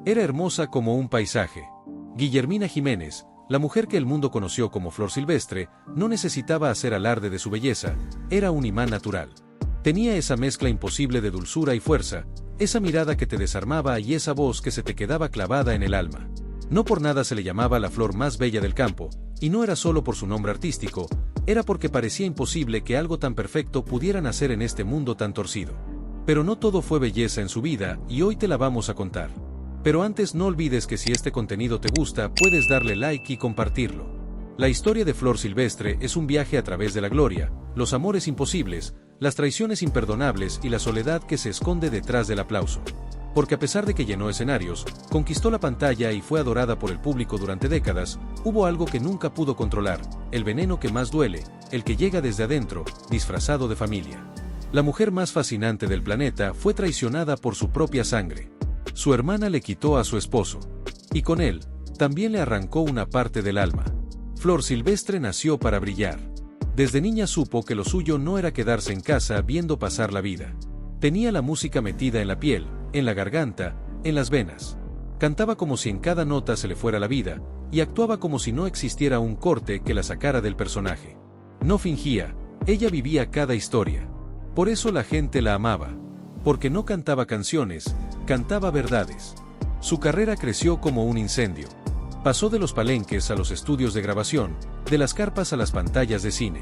Era hermosa como un paisaje. Guillermina Jiménez, la mujer que el mundo conoció como Flor Silvestre, no necesitaba hacer alarde de su belleza, era un imán natural. Tenía esa mezcla imposible de dulzura y fuerza, esa mirada que te desarmaba y esa voz que se te quedaba clavada en el alma. No por nada se le llamaba la flor más bella del campo, y no era solo por su nombre artístico, era porque parecía imposible que algo tan perfecto pudiera nacer en este mundo tan torcido. Pero no todo fue belleza en su vida, y hoy te la vamos a contar. Pero antes no olvides que si este contenido te gusta, puedes darle like y compartirlo. La historia de Flor Silvestre es un viaje a través de la gloria, los amores imposibles, las traiciones imperdonables y la soledad que se esconde detrás del aplauso. Porque a pesar de que llenó escenarios, conquistó la pantalla y fue adorada por el público durante décadas, hubo algo que nunca pudo controlar, el veneno que más duele, el que llega desde adentro, disfrazado de familia. La mujer más fascinante del planeta fue traicionada por su propia sangre. Su hermana le quitó a su esposo. Y con él, también le arrancó una parte del alma. Flor Silvestre nació para brillar. Desde niña supo que lo suyo no era quedarse en casa viendo pasar la vida. Tenía la música metida en la piel, en la garganta, en las venas. Cantaba como si en cada nota se le fuera la vida, y actuaba como si no existiera un corte que la sacara del personaje. No fingía, ella vivía cada historia. Por eso la gente la amaba. Porque no cantaba canciones, cantaba verdades. Su carrera creció como un incendio. Pasó de los palenques a los estudios de grabación, de las carpas a las pantallas de cine.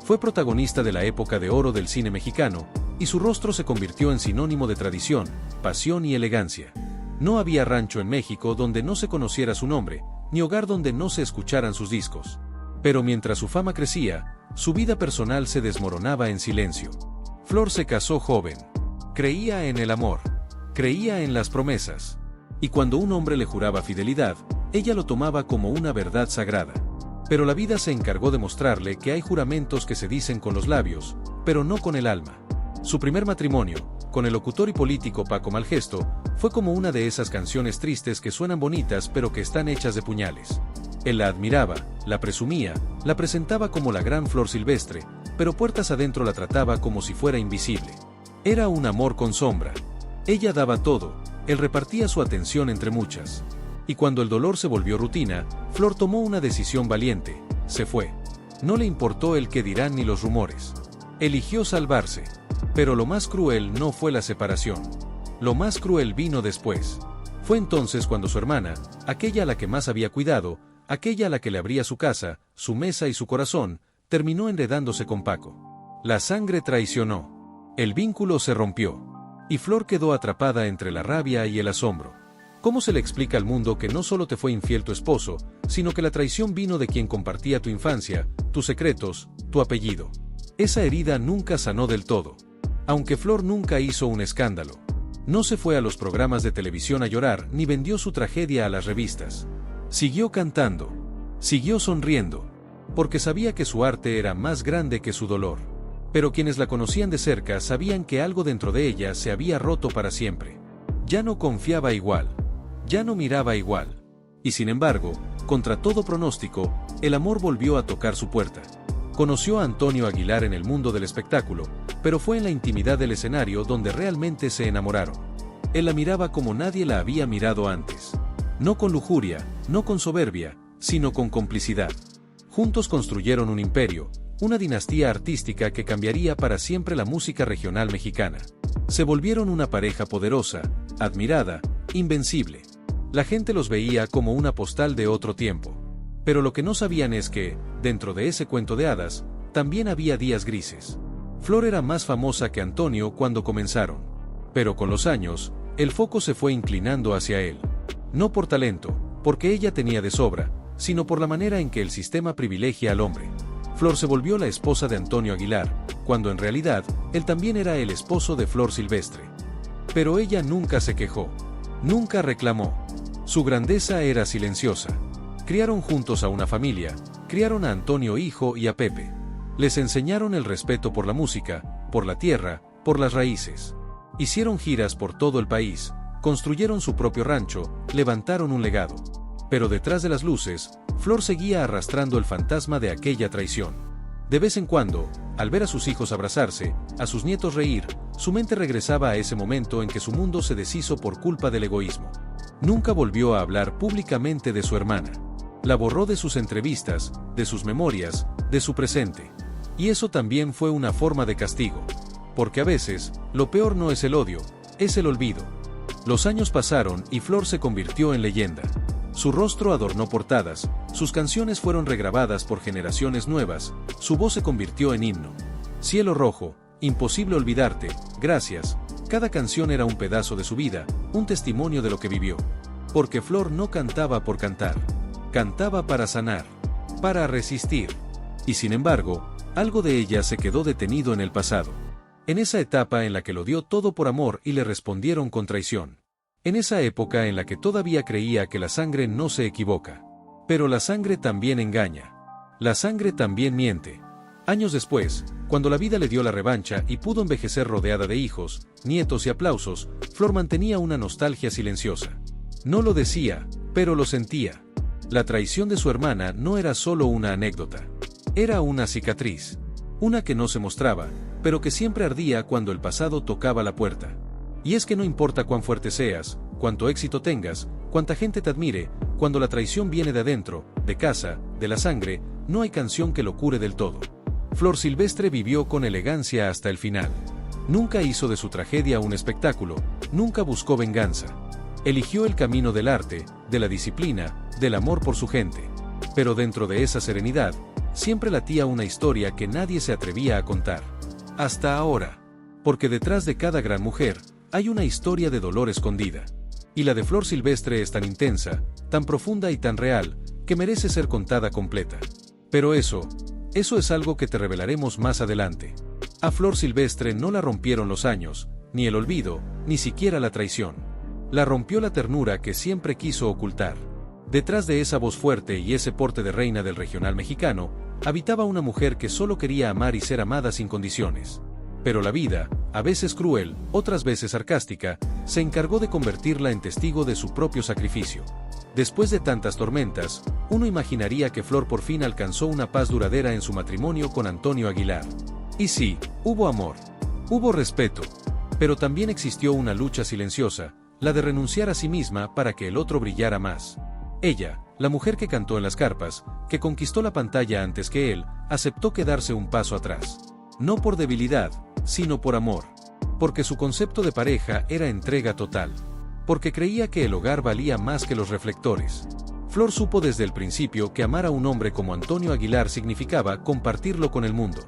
Fue protagonista de la época de oro del cine mexicano, y su rostro se convirtió en sinónimo de tradición, pasión y elegancia. No había rancho en México donde no se conociera su nombre, ni hogar donde no se escucharan sus discos. Pero mientras su fama crecía, su vida personal se desmoronaba en silencio. Flor se casó joven. Creía en el amor. Creía en las promesas. Y cuando un hombre le juraba fidelidad, ella lo tomaba como una verdad sagrada. Pero la vida se encargó de mostrarle que hay juramentos que se dicen con los labios, pero no con el alma. Su primer matrimonio, con el locutor y político Paco Malgesto, fue como una de esas canciones tristes que suenan bonitas pero que están hechas de puñales. Él la admiraba, la presumía, la presentaba como la gran Flor Silvestre, pero puertas adentro la trataba como si fuera invisible. Era un amor con sombra. Ella daba todo, él repartía su atención entre muchas. Y cuando el dolor se volvió rutina, Flor tomó una decisión valiente, se fue. No le importó el qué dirán ni los rumores. Eligió salvarse. Pero lo más cruel no fue la separación. Lo más cruel vino después. Fue entonces cuando su hermana, aquella a la que más había cuidado, aquella a la que le abría su casa, su mesa y su corazón, terminó enredándose con Paco. La sangre traicionó. El vínculo se rompió. Y Flor quedó atrapada entre la rabia y el asombro. ¿Cómo se le explica al mundo que no solo te fue infiel tu esposo, sino que la traición vino de quien compartía tu infancia, tus secretos, tu apellido? Esa herida nunca sanó del todo. Aunque Flor nunca hizo un escándalo. No se fue a los programas de televisión a llorar ni vendió su tragedia a las revistas. Siguió cantando. Siguió sonriendo. Porque sabía que su arte era más grande que su dolor. Pero quienes la conocían de cerca sabían que algo dentro de ella se había roto para siempre. Ya no confiaba igual. Ya no miraba igual. Y sin embargo, contra todo pronóstico, el amor volvió a tocar su puerta. Conoció a Antonio Aguilar en el mundo del espectáculo, pero fue en la intimidad del escenario donde realmente se enamoraron. Él la miraba como nadie la había mirado antes. No con lujuria, no con soberbia, sino con complicidad. Juntos construyeron un imperio, una dinastía artística que cambiaría para siempre la música regional mexicana. Se volvieron una pareja poderosa, admirada, invencible. La gente los veía como una postal de otro tiempo. Pero lo que no sabían es que, dentro de ese cuento de hadas, también había días grises. Flor era más famosa que Antonio cuando comenzaron. Pero con los años, el foco se fue inclinando hacia él. No por talento, porque ella tenía de sobra, sino por la manera en que el sistema privilegia al hombre. Flor se volvió la esposa de Antonio Aguilar, cuando en realidad, él también era el esposo de Flor Silvestre. Pero ella nunca se quejó. Nunca reclamó. Su grandeza era silenciosa. Criaron juntos a una familia, criaron a Antonio hijo y a Pepe. Les enseñaron el respeto por la música, por la tierra, por las raíces. Hicieron giras por todo el país, construyeron su propio rancho, levantaron un legado. Pero detrás de las luces, Flor seguía arrastrando el fantasma de aquella traición. De vez en cuando, al ver a sus hijos abrazarse, a sus nietos reír, su mente regresaba a ese momento en que su mundo se deshizo por culpa del egoísmo. Nunca volvió a hablar públicamente de su hermana. La borró de sus entrevistas, de sus memorias, de su presente. Y eso también fue una forma de castigo. Porque a veces, lo peor no es el odio, es el olvido. Los años pasaron y Flor se convirtió en leyenda. Su rostro adornó portadas, sus canciones fueron regrabadas por generaciones nuevas, su voz se convirtió en himno. Cielo rojo, imposible olvidarte, gracias. Cada canción era un pedazo de su vida, un testimonio de lo que vivió. Porque Flor no cantaba por cantar. Cantaba para sanar, para resistir. Y sin embargo, algo de ella se quedó detenido en el pasado. En esa etapa en la que lo dio todo por amor y le respondieron con traición. En esa época en la que todavía creía que la sangre no se equivoca. Pero la sangre también engaña. La sangre también miente. Años después, cuando la vida le dio la revancha y pudo envejecer rodeada de hijos, nietos y aplausos, Flor mantenía una nostalgia silenciosa. No lo decía, pero lo sentía. La traición de su hermana no era solo una anécdota. Era una cicatriz. Una que no se mostraba, pero que siempre ardía cuando el pasado tocaba la puerta. Y es que no importa cuán fuerte seas, cuánto éxito tengas, cuánta gente te admire, cuando la traición viene de adentro, de casa, de la sangre, no hay canción que lo cure del todo. Flor Silvestre vivió con elegancia hasta el final. Nunca hizo de su tragedia un espectáculo, nunca buscó venganza. Eligió el camino del arte, de la disciplina, del amor por su gente. Pero dentro de esa serenidad, siempre latía una historia que nadie se atrevía a contar. Hasta ahora. Porque detrás de cada gran mujer, hay una historia de dolor escondida. Y la de Flor Silvestre es tan intensa, tan profunda y tan real, que merece ser contada completa. Pero eso es algo que te revelaremos más adelante. A Flor Silvestre no la rompieron los años, ni el olvido, ni siquiera la traición. La rompió la ternura que siempre quiso ocultar. Detrás de esa voz fuerte y ese porte de reina del regional mexicano, habitaba una mujer que solo quería amar y ser amada sin condiciones. Pero la vida, a veces cruel, otras veces sarcástica, se encargó de convertirla en testigo de su propio sacrificio. Después de tantas tormentas, uno imaginaría que Flor por fin alcanzó una paz duradera en su matrimonio con Antonio Aguilar. Y sí, hubo amor, hubo respeto, pero también existió una lucha silenciosa, la de renunciar a sí misma para que el otro brillara más. Ella, la mujer que cantó en las carpas, que conquistó la pantalla antes que él, aceptó quedarse un paso atrás. No por debilidad, sino por amor. Porque su concepto de pareja era entrega total. Porque creía que el hogar valía más que los reflectores. Flor supo desde el principio que amar a un hombre como Antonio Aguilar significaba compartirlo con el mundo.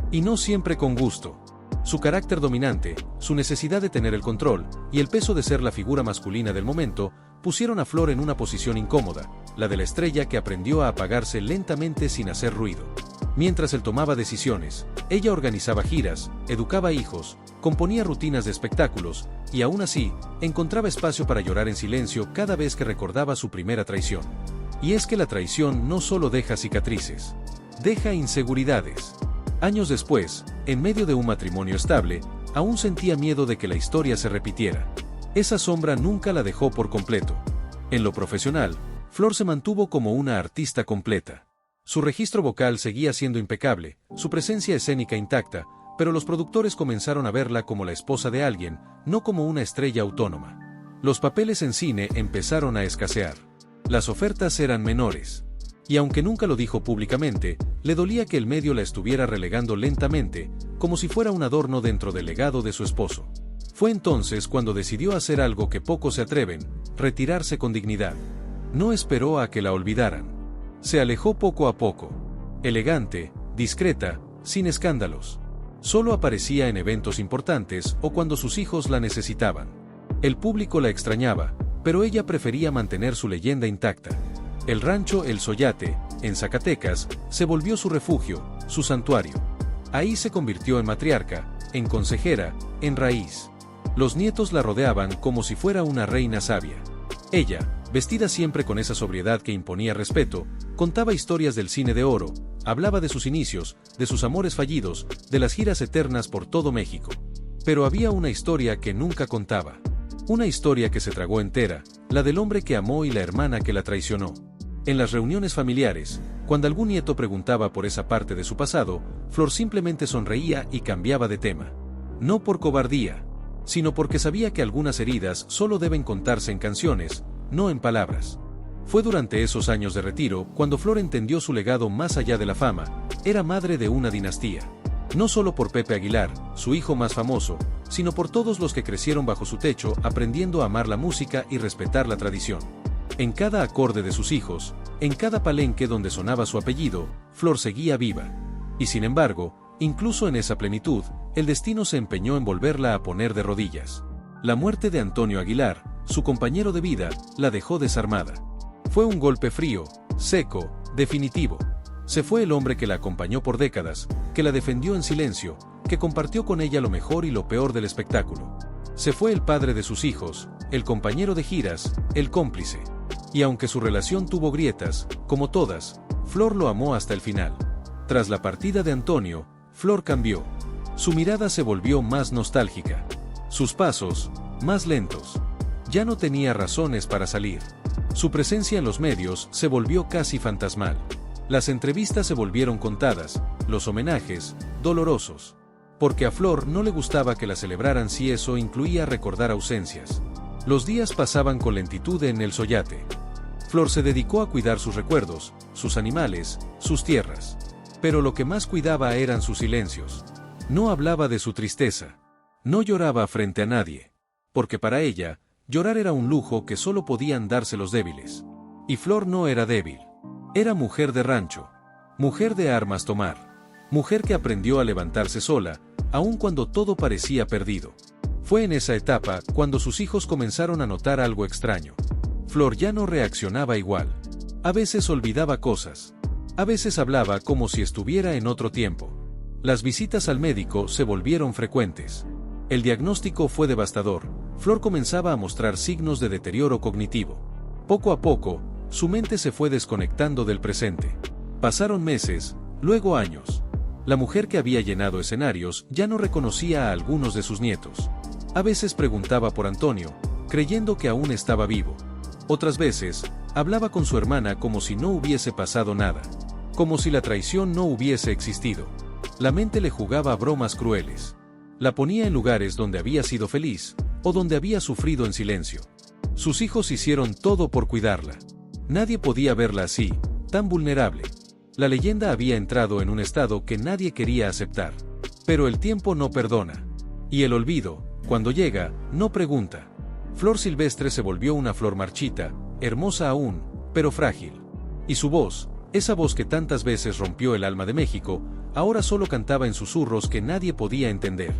Y no siempre con gusto. Su carácter dominante, su necesidad de tener el control, y el peso de ser la figura masculina del momento, pusieron a Flor en una posición incómoda, la de la estrella que aprendió a apagarse lentamente sin hacer ruido. Mientras él tomaba decisiones, ella organizaba giras, educaba hijos, componía rutinas de espectáculos, y aún así, encontraba espacio para llorar en silencio cada vez que recordaba su primera traición. Y es que la traición no solo deja cicatrices, deja inseguridades. Años después, en medio de un matrimonio estable, aún sentía miedo de que la historia se repitiera. Esa sombra nunca la dejó por completo. En lo profesional, Flor se mantuvo como una artista completa. Su registro vocal seguía siendo impecable, su presencia escénica intacta, pero los productores comenzaron a verla como la esposa de alguien, no como una estrella autónoma. Los papeles en cine empezaron a escasear. Las ofertas eran menores. Y aunque nunca lo dijo públicamente, le dolía que el medio la estuviera relegando lentamente, como si fuera un adorno dentro del legado de su esposo. Fue entonces cuando decidió hacer algo que pocos se atreven, retirarse con dignidad. No esperó a que la olvidaran. Se alejó poco a poco. Elegante, discreta, sin escándalos. Solo aparecía en eventos importantes o cuando sus hijos la necesitaban. El público la extrañaba, pero ella prefería mantener su leyenda intacta. El rancho El Soyate, en Zacatecas, se volvió su refugio, su santuario. Ahí se convirtió en matriarca, en consejera, en raíz. Los nietos la rodeaban como si fuera una reina sabia. Ella, vestida siempre con esa sobriedad que imponía respeto, contaba historias del cine de oro, hablaba de sus inicios, de sus amores fallidos, de las giras eternas por todo México. Pero había una historia que nunca contaba. Una historia que se tragó entera, la del hombre que amó y la hermana que la traicionó. En las reuniones familiares, cuando algún nieto preguntaba por esa parte de su pasado, Flor simplemente sonreía y cambiaba de tema. No por cobardía, sino porque sabía que algunas heridas solo deben contarse en canciones, no en palabras. Fue durante esos años de retiro cuando Flor entendió su legado más allá de la fama. Era madre de una dinastía. No solo por Pepe Aguilar, su hijo más famoso, sino por todos los que crecieron bajo su techo aprendiendo a amar la música y respetar la tradición. En cada acorde de sus hijos, en cada palenque donde sonaba su apellido, Flor seguía viva. Y sin embargo, incluso en esa plenitud, el destino se empeñó en volverla a poner de rodillas. La muerte de Antonio Aguilar, su compañero de vida, la dejó desarmada. Fue un golpe frío, seco, definitivo. Se fue el hombre que la acompañó por décadas, que la defendió en silencio, que compartió con ella lo mejor y lo peor del espectáculo. Se fue el padre de sus hijos, el compañero de giras, el cómplice. Y aunque su relación tuvo grietas, como todas, Flor lo amó hasta el final. Tras la partida de Antonio, Flor cambió. Su mirada se volvió más nostálgica. Sus pasos, más lentos. Ya no tenía razones para salir. Su presencia en los medios se volvió casi fantasmal. Las entrevistas se volvieron contadas, los homenajes, dolorosos. Porque a Flor no le gustaba que la celebraran si eso incluía recordar ausencias. Los días pasaban con lentitud en el Soyate. Flor se dedicó a cuidar sus recuerdos, sus animales, sus tierras. Pero lo que más cuidaba eran sus silencios. No hablaba de su tristeza. No lloraba frente a nadie. Porque para ella, llorar era un lujo que solo podían darse los débiles. Y Flor no era débil. Era mujer de rancho. Mujer de armas tomar. Mujer que aprendió a levantarse sola, aun cuando todo parecía perdido. Fue en esa etapa cuando sus hijos comenzaron a notar algo extraño. Flor ya no reaccionaba igual. A veces olvidaba cosas. A veces hablaba como si estuviera en otro tiempo. Las visitas al médico se volvieron frecuentes. El diagnóstico fue devastador. Flor comenzaba a mostrar signos de deterioro cognitivo. Poco a poco, su mente se fue desconectando del presente. Pasaron meses, luego años. La mujer que había llenado escenarios ya no reconocía a algunos de sus nietos. A veces preguntaba por Antonio, creyendo que aún estaba vivo. Otras veces, hablaba con su hermana como si no hubiese pasado nada. Como si la traición no hubiese existido. La mente le jugaba bromas crueles. La ponía en lugares donde había sido feliz, o donde había sufrido en silencio. Sus hijos hicieron todo por cuidarla. Nadie podía verla así, tan vulnerable. La leyenda había entrado en un estado que nadie quería aceptar. Pero el tiempo no perdona. Y el olvido, cuando llega, no pregunta. Flor Silvestre se volvió una flor marchita, hermosa aún, pero frágil. Y su voz, esa voz que tantas veces rompió el alma de México, ahora solo cantaba en susurros que nadie podía entender.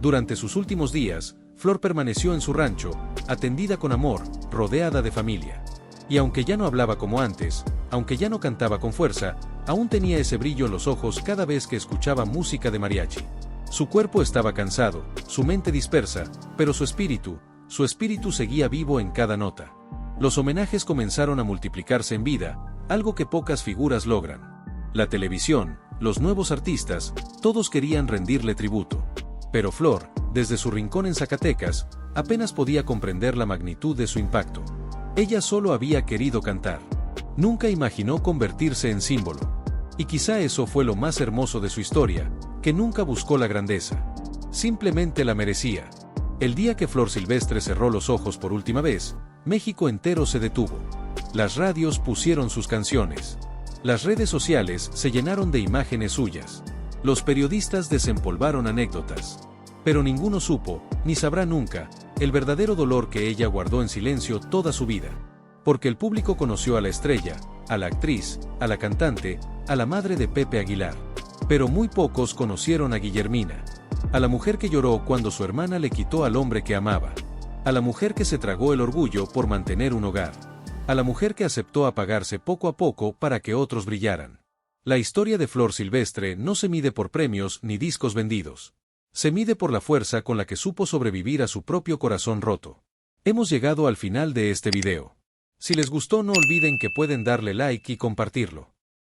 Durante sus últimos días, Flor permaneció en su rancho, atendida con amor, rodeada de familia. Y aunque ya no hablaba como antes, aunque ya no cantaba con fuerza, aún tenía ese brillo en los ojos cada vez que escuchaba música de mariachi. Su cuerpo estaba cansado, su mente dispersa, pero su espíritu seguía vivo en cada nota. Los homenajes comenzaron a multiplicarse en vida, algo que pocas figuras logran. La televisión, los nuevos artistas, todos querían rendirle tributo. Pero Flor, desde su rincón en Zacatecas, apenas podía comprender la magnitud de su impacto. Ella solo había querido cantar. Nunca imaginó convertirse en símbolo. Y quizá eso fue lo más hermoso de su historia, que nunca buscó la grandeza. Simplemente la merecía. El día que Flor Silvestre cerró los ojos por última vez, México entero se detuvo. Las radios pusieron sus canciones. Las redes sociales se llenaron de imágenes suyas. Los periodistas desempolvaron anécdotas. Pero ninguno supo, ni sabrá nunca, el verdadero dolor que ella guardó en silencio toda su vida. Porque el público conoció a la estrella, a la actriz, a la cantante, a la madre de Pepe Aguilar. Pero muy pocos conocieron a Guillermina. A la mujer que lloró cuando su hermana le quitó al hombre que amaba. A la mujer que se tragó el orgullo por mantener un hogar. A la mujer que aceptó apagarse poco a poco para que otros brillaran. La historia de Flor Silvestre no se mide por premios ni discos vendidos. Se mide por la fuerza con la que supo sobrevivir a su propio corazón roto. Hemos llegado al final de este video. Si les gustó no olviden que pueden darle like y compartirlo.